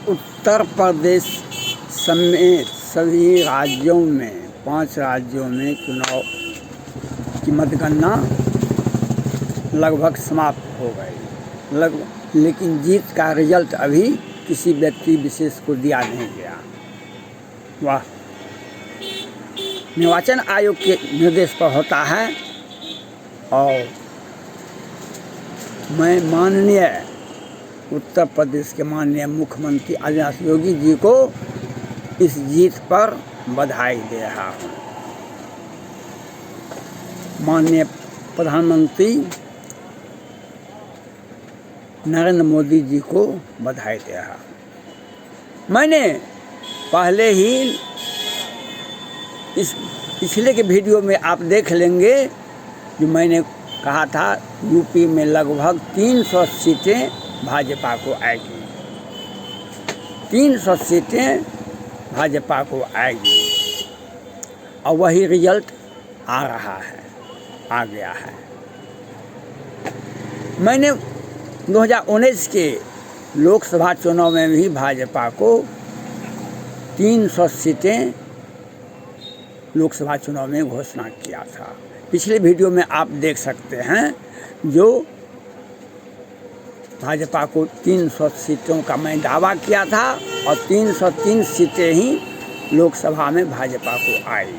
उत्तर प्रदेश समेत सभी राज्यों में 5 राज्यों में चुनाव की मतगणना लगभग समाप्त हो गई लेकिन जीत का रिजल्ट अभी किसी व्यक्ति विशेष को दिया नहीं गया। वाह, निर्वाचन आयोग के निर्देश पर होता है और मैं माननीय उत्तर प्रदेश के माननीय मुख्यमंत्री आदित्यनाथ योगी जी को इस जीत पर बधाई दे रहा हूँ। माननीय प्रधानमंत्री नरेंद्र मोदी जी को बधाई दे रहा हूँ। मैंने पहले ही इस पिछले के वीडियो में आप देख लेंगे जो मैंने कहा था यूपी में लगभग 300 सीटें भाजपा को आएगी, 300 सीटें भाजपा को आएगी और वही रिजल्ट आ रहा है, आ गया है। मैंने 2019 के लोकसभा चुनाव में भी भाजपा को 300 सीटें लोकसभा चुनाव में घोषणा किया था। पिछले वीडियो में आप देख सकते हैं जो भाजपा को 300 सीटों का मैं दावा किया था और 303 सीटें ही लोकसभा में भाजपा को आई।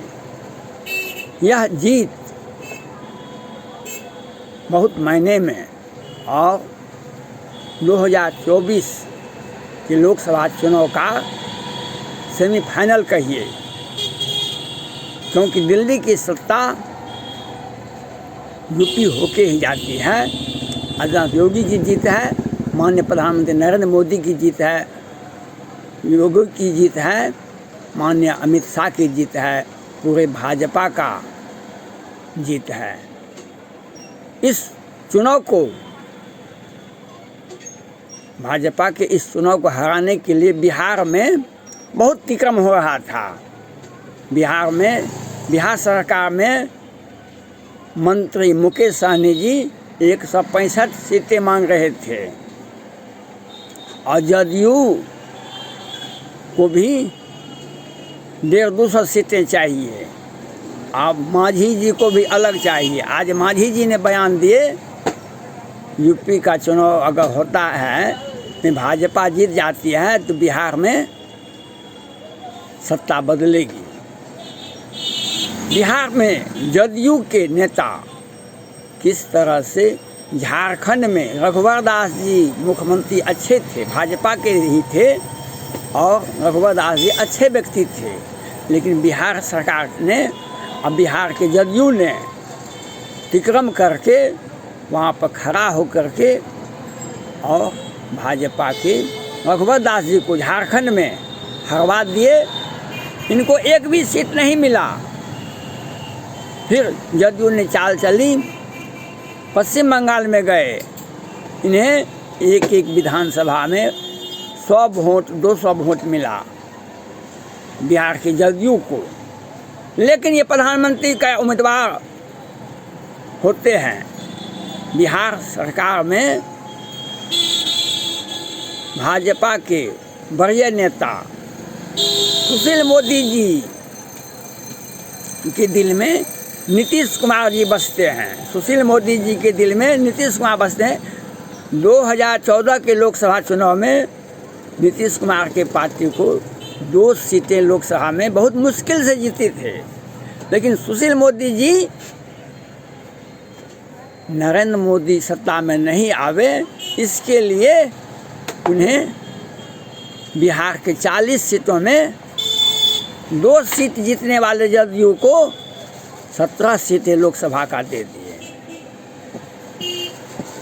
यह जीत बहुत मायने में और 2024 के लोकसभा चुनाव का सेमीफाइनल कहिए, क्योंकि दिल्ली की सत्ता यूपी होके ही जाती है। आदित्यनाथ योगी की जीत है, माननीय प्रधानमंत्री नरेंद्र मोदी की जीत है, योगी की जीत है, माननीय अमित शाह की जीत है, पूरे भाजपा का जीत है। इस चुनाव को भाजपा के इस चुनाव को हराने के लिए बिहार में बहुत तिक्रम हो रहा था। बिहार सरकार में मंत्री मुकेश सहनी जी 165 सीटें मांग रहे थे और जदयू को भी 150-200 सीटें चाहिए। अब मांझी जी को भी अलग चाहिए। आज मांझी जी ने बयान दिए यूपी का चुनाव अगर होता है तो भाजपा जीत जाती है तो बिहार में सत्ता बदलेगी। बिहार में जदयू के नेता किस तरह से झारखंड में रघुवर दास जी मुख्यमंत्री अच्छे थे, भाजपा के ही थे और रघुवर दास जी अच्छे व्यक्ति थे, लेकिन बिहार सरकार ने अब बिहार के जदयू ने तिक्रम करके वहाँ पर खड़ा होकर के और भाजपा के रघुवर दास जी को झारखंड में हरवा दिए। इनको एक भी सीट नहीं मिला। फिर जदयू ने चाल चली, पश्चिम बंगाल में गए, इन्हें एक विधानसभा में 100 वोट 200 वोट मिला बिहार के जदयू को। लेकिन ये प्रधानमंत्री का उम्मीदवार होते हैं। बिहार सरकार में भाजपा के वरीय नेता सुशील मोदी जी के दिल में नीतीश कुमार जी बसते हैं। सुशील मोदी जी के दिल में नीतीश कुमार बसते हैं। 2014 के लोकसभा चुनाव में नीतीश कुमार के पार्टी को 2 सीटें लोकसभा में बहुत मुश्किल से जीते थे, लेकिन सुशील मोदी जी नरेंद्र मोदी सत्ता में नहीं आवे, इसके लिए उन्हें बिहार के 40 सीटों में 2 सीट जीतने वाले जदयू को 17 सीटें लोकसभा का दे दिए,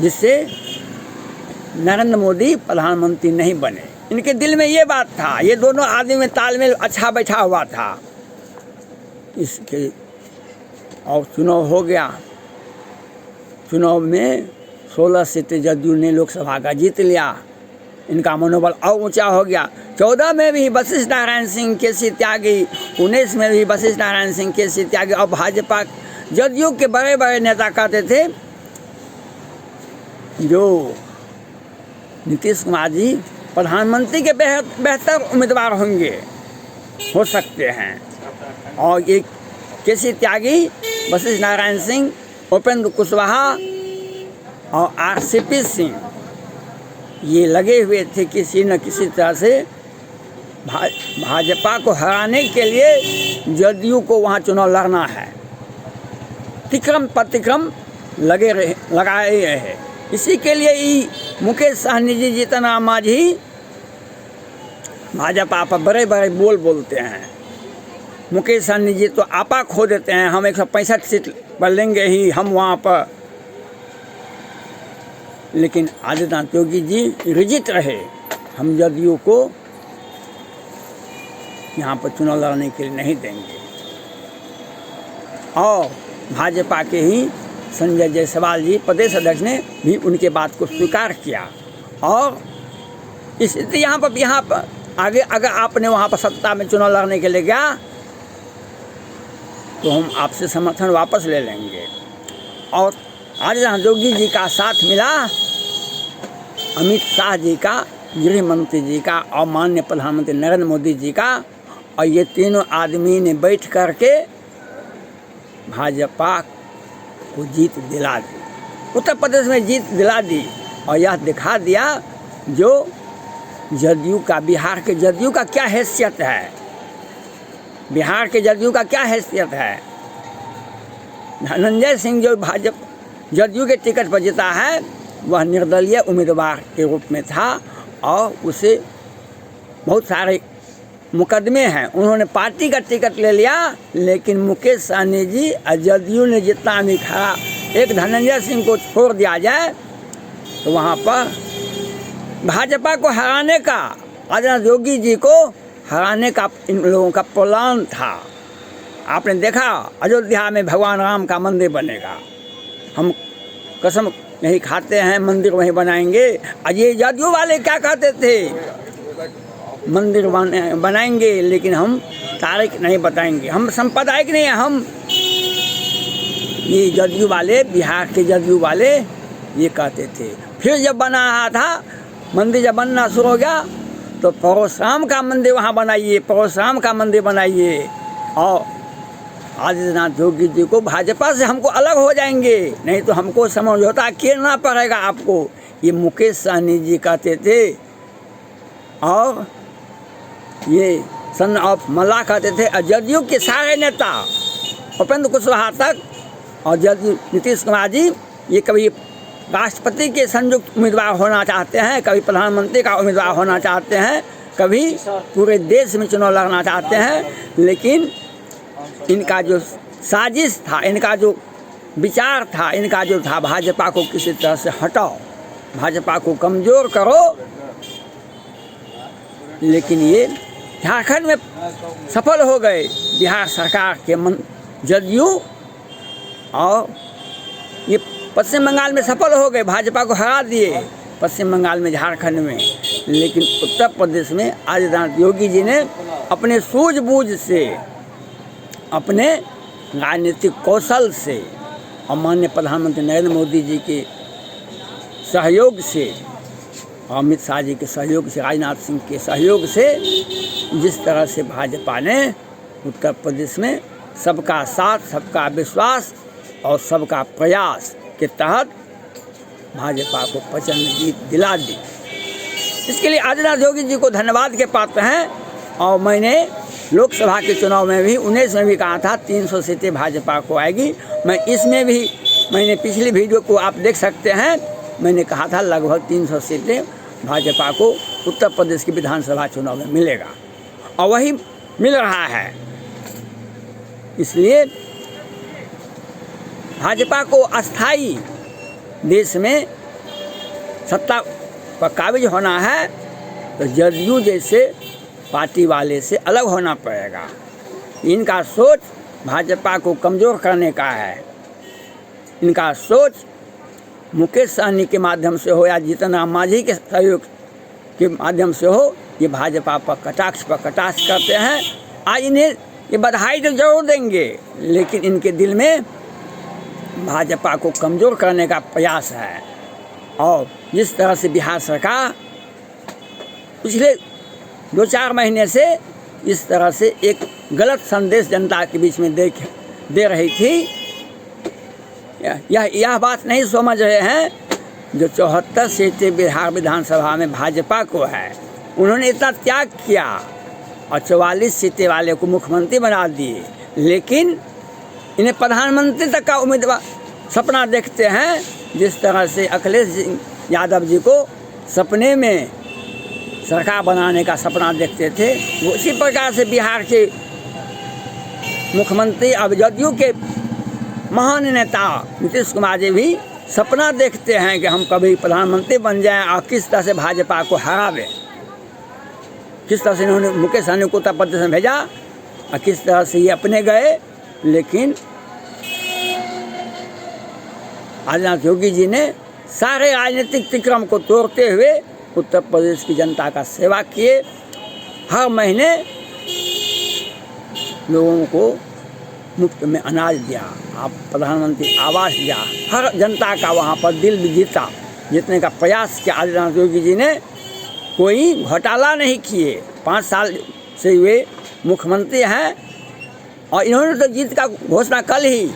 जिससे नरेंद्र मोदी प्रधानमंत्री नहीं बने। इनके दिल में ये बात था, ये दोनों आदमी में तालमेल अच्छा बैठा हुआ था। इसके और चुनाव हो गया। चुनाव में 16 सीटें जदयू ने लोकसभा का जीत लिया। इनका मनोबल और ऊंचा हो गया। 14 में भी वशिष्ठ नारायण सिंह केसी त्यागी, 19 में भी वशिष्ठ नारायण सिंह केसी त्यागी और भाजपा जदयू के बड़े बड़े नेता कहते थे जो नीतीश कुमार जी प्रधानमंत्री के बेहतर उम्मीदवार होंगे, हो सकते हैं। और ये केसी त्यागी, वशिष्ठ नारायण सिंह, उपेंद्र कुशवाहा और आरसीपी सिंह ये लगे हुए थे किसी न किसी तरह से भाजपा को हराने के लिए जदयू को वहाँ चुनाव लड़ना है। तिक्रम प्रतिक्रम लगाए रहे। इसी के लिए ही मुकेश सहनी जी, जीतन राम मांझी भाजपा पर बड़े बड़े बोल बोलते हैं। मुकेश सहनी जी तो आपा खो देते हैं, हम 165 सीट पर लेंगे ही हम वहाँ पर। लेकिन आदित्यनाथ योगी जी रिजिट रहे, हम जदयू को यहाँ पर चुनाव लड़ने के लिए नहीं देंगे। और भाजपा के ही संजय जायसवाल जी प्रदेश अध्यक्ष ने भी उनके बात को स्वीकार किया। और स्थिति यहाँ पर आगे अगर आपने वहाँ पर सत्ता में चुनाव लड़ने के लिए गया तो हम आपसे समर्थन वापस ले लेंगे। और आज योगी जी का साथ मिला अमित शाह जी का, गृह मंत्री जी का और माननीय प्रधानमंत्री नरेंद्र मोदी जी का। और ये तीनों आदमी ने बैठ करके भाजपा को जीत दिला दी, उत्तर प्रदेश में जीत दिला दी। और यह दिखा दिया जो जदयू का, बिहार के जदयू का क्या हैसियत है, बिहार के जदयू का क्या हैसियत है। धनंजय सिंह जो जदयू के टिकट पर जीता है वह निर्दलीय उम्मीदवार के रूप में था और उसे बहुत सारे मुकदमे हैं, उन्होंने पार्टी का टिकट ले लिया। लेकिन मुकेश सहनी जी और जदयू ने जितना भी खड़ा, एक धनंजय सिंह को छोड़ दिया जाए तो वहाँ पर भाजपा को हराने का, आदित्यनाथ योगी जी को हराने का इन लोगों का प्लान था। आपने देखा अयोध्या में भगवान राम का मंदिर बनेगा, हम कसम नहीं खाते हैं मंदिर वहीं बनाएंगे। और ये जदयू वाले क्या कहते थे, मंदिर बनाएंगे लेकिन हम तारीख नहीं बताएंगे, हम सांप्रदायिक नहीं हैं हम। ये जदयू वाले, बिहार के जदयू वाले ये कहते थे। फिर जब बना रहा था मंदिर, जब बनना शुरू हो गया तो परशुराम का मंदिर वहाँ बनाइए, परशुराम का मंदिर बनाइए। और आदित्यनाथ योगी जी को भाजपा से हमको अलग हो जाएंगे, नहीं तो हमको समझौता करना पड़ेगा आपको, ये मुकेश सहनी जी कहते थे। और ये सन ऑफ मल्ला कहते थे। और जदयू के सारे नेता उपेंद्र कुशवाहा तक और जदयू नीतीश कुमार जी ये कभी राष्ट्रपति के संयुक्त उम्मीदवार होना चाहते हैं, कभी प्रधानमंत्री का उम्मीदवार होना चाहते हैं, कभी पूरे देश में चुनाव लड़ना चाहते हैं। लेकिन इनका जो साजिश था, इनका जो विचार था, इनका जो था भाजपा को किसी तरह से हटाओ, भाजपा को कमज़ोर करो। लेकिन ये झारखंड में सफल हो गए, बिहार सरकार के जदयू, और ये पश्चिम बंगाल में सफल हो गए, भाजपा को हरा दिए पश्चिम बंगाल में, झारखंड में। लेकिन उत्तर प्रदेश में आदित्यनाथ योगी जी ने अपने सूझबूझ से, अपने राजनीतिक कौशल से और माननीय प्रधानमंत्री नरेंद्र मोदी जी के सहयोग से, अमित शाह जी के सहयोग से, राजनाथ सिंह के सहयोग से, जिस तरह से भाजपा ने उत्तर प्रदेश में सबका साथ, सबका विश्वास और सबका प्रयास के तहत भाजपा को प्रचंड जीत दिला दी। इसके लिए आदित्यनाथ योगी जी को धन्यवाद के पात्र हैं। और मैंने लोकसभा के चुनाव में भी 19 में भी कहा था 300 सीटें भाजपा को आएगी। मैं इसमें भी, मैंने पिछली वीडियो को आप देख सकते हैं, मैंने कहा था लगभग 300 सीटें भाजपा को उत्तर प्रदेश की विधानसभा चुनाव में मिलेगा, और वही मिल रहा है। इसलिए भाजपा को अस्थाई देश में सत्ता पर काबिज होना है तो जदयू जैसे पार्टी वाले से अलग होना पड़ेगा। इनका सोच भाजपा को कमज़ोर करने का है, इनका सोच मुकेश सहनी के माध्यम से हो या जीतन राम मांझी के सहयोग के माध्यम से हो, ये भाजपा पर कटाक्ष करते हैं। आज इन्हें ये बधाई तो जरूर देंगे, लेकिन इनके दिल में भाजपा को कमज़ोर करने का प्रयास है। और जिस तरह से बिहार सरकार पिछले 2-4 महीने से इस तरह से एक गलत संदेश जनता के बीच में दे रही थी, यह बात नहीं समझ रहे हैं जो 74 सीटें बिहार विधानसभा में भाजपा को है। उन्होंने इतना त्याग किया और 44 सीटें वाले को मुख्यमंत्री बना दिए, लेकिन इन्हें प्रधानमंत्री तक का उम्मीदवार सपना देखते हैं। जिस तरह से अखिलेश यादव जी को सपने में सरकार बनाने का सपना देखते थे, वो उसी प्रकार से बिहार के मुख्यमंत्री अब जदयू के महान नेता नीतीश कुमार जी भी सपना देखते हैं कि हम कभी प्रधानमंत्री बन जाएं और किस तरह से भाजपा को हरावें। किस तरह से इन्होंने मुकेश सहनी को उत्तर प्रदेश में भेजा और किस तरह से ये अपने गए, लेकिन आदित्यनाथ योगी जी ने सारे राजनीतिक तिक्रम को तोड़ते हुए उत्तर प्रदेश की जनता का सेवा किए। हर महीने लोगों को मुफ्त में अनाज दिया, आप प्रधानमंत्री आवास दिया, हर जनता का वहाँ पर दिल भी जीतने का प्रयास किया आदित्यनाथ योगी जी ने। कोई घोटाला नहीं किए। 5 साल से वे मुख्यमंत्री हैं और इन्होंने तो जीत का घोषणा कल ही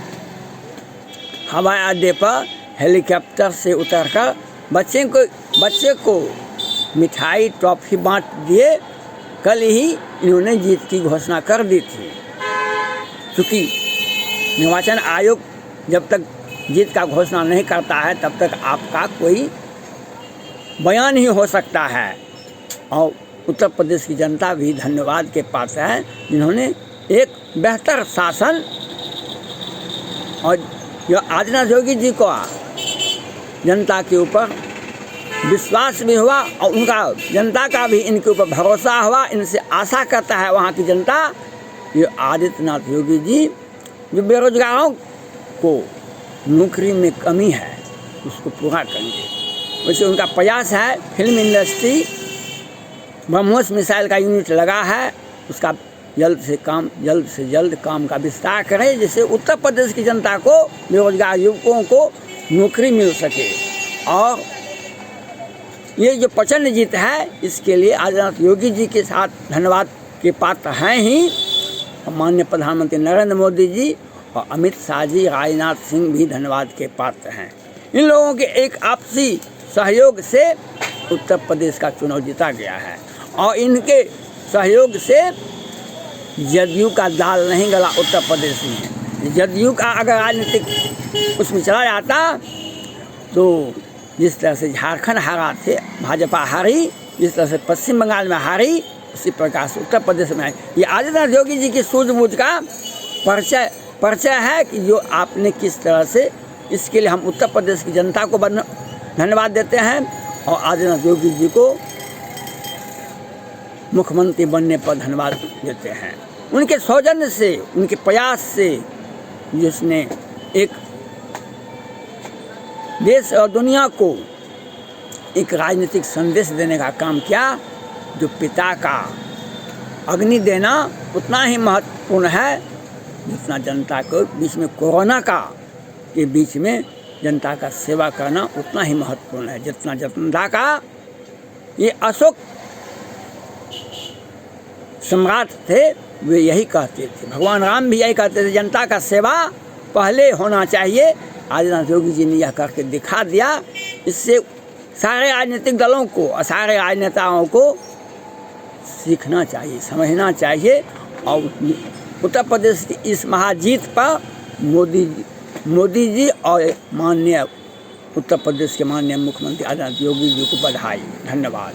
हवाई अड्डे पर हेलीकॉप्टर से उतरकर बच्चे को मिठाई टॉफ़ी बांट दिए। कल ही इन्होंने जीत की घोषणा कर दी थी। क्योंकि निर्वाचन आयोग जब तक जीत का घोषणा नहीं करता है तब तक आपका कोई बयान ही हो सकता है। और उत्तर प्रदेश की जनता भी धन्यवाद के पात्र है, जिन्होंने एक बेहतर शासन और जो आदित्यनाथ योगी जी को जनता के ऊपर विश्वास भी हुआ और उनका जनता का भी इनके ऊपर भरोसा हुआ, इनसे आशा करता है वहाँ की जनता। ये आदित्यनाथ योगी जी जो बेरोजगारों को नौकरी में कमी है उसको पूरा करेंगे। वैसे उनका प्रयास है फिल्म इंडस्ट्री ब्रह्मोस मिसाइल का यूनिट लगा है, उसका जल्द से जल्द काम का विस्तार करें, जिससे उत्तर प्रदेश की जनता को बेरोजगार युवकों को नौकरी मिल सके। और ये जो प्रचंड जीत है इसके लिए आदित्यनाथ योगी जी के साथ धन्यवाद के पात्र हैं ही माननीय प्रधानमंत्री नरेंद्र मोदी जी और अमित शाह जी, राजनाथ सिंह भी धन्यवाद के पात्र हैं। इन लोगों के एक आपसी सहयोग से उत्तर प्रदेश का चुनाव जीता गया है और इनके सहयोग से जदयू का दाल नहीं गला उत्तर प्रदेश में। जदयू का अगर राजनीतिक उसमें चला जाता तो जिस तरह से झारखंड हारा थे, भाजपा हारी, जिस तरह से पश्चिम बंगाल में हारी, उसी प्रकार से उत्तर प्रदेश में ये आदित्यनाथ योगी जी की सूझबूझ का परिचय है कि जो आपने किस तरह से, इसके लिए हम उत्तर प्रदेश की जनता को धन्यवाद देते हैं और आदित्यनाथ योगी जी को मुख्यमंत्री बनने पर धन्यवाद देते हैं। उनके सौजन्य से, उनके प्रयास से जिसने एक देश और दुनिया को एक राजनीतिक संदेश देने का काम किया। जो पिता का अग्नि देना उतना ही महत्वपूर्ण है जितना जनता के बीच में कोरोना के बीच में जनता का सेवा करना उतना ही महत्वपूर्ण है जितना जनता का। ये अशोक सम्राट थे, वे यही कहते थे, भगवान राम भी यही कहते थे, जनता का सेवा पहले होना चाहिए। आदित्यनाथ योगी जी ने यह करके दिखा दिया। इससे सारे राजनीतिक दलों को और सारे राजनेताओं को सीखना चाहिए, समझना चाहिए और उत्तर प्रदेश की इस महाजीत पर मोदी जी और माननीय उत्तर प्रदेश के माननीय मुख्यमंत्री आदित्यनाथ योगी जी को बधाई। धन्यवाद।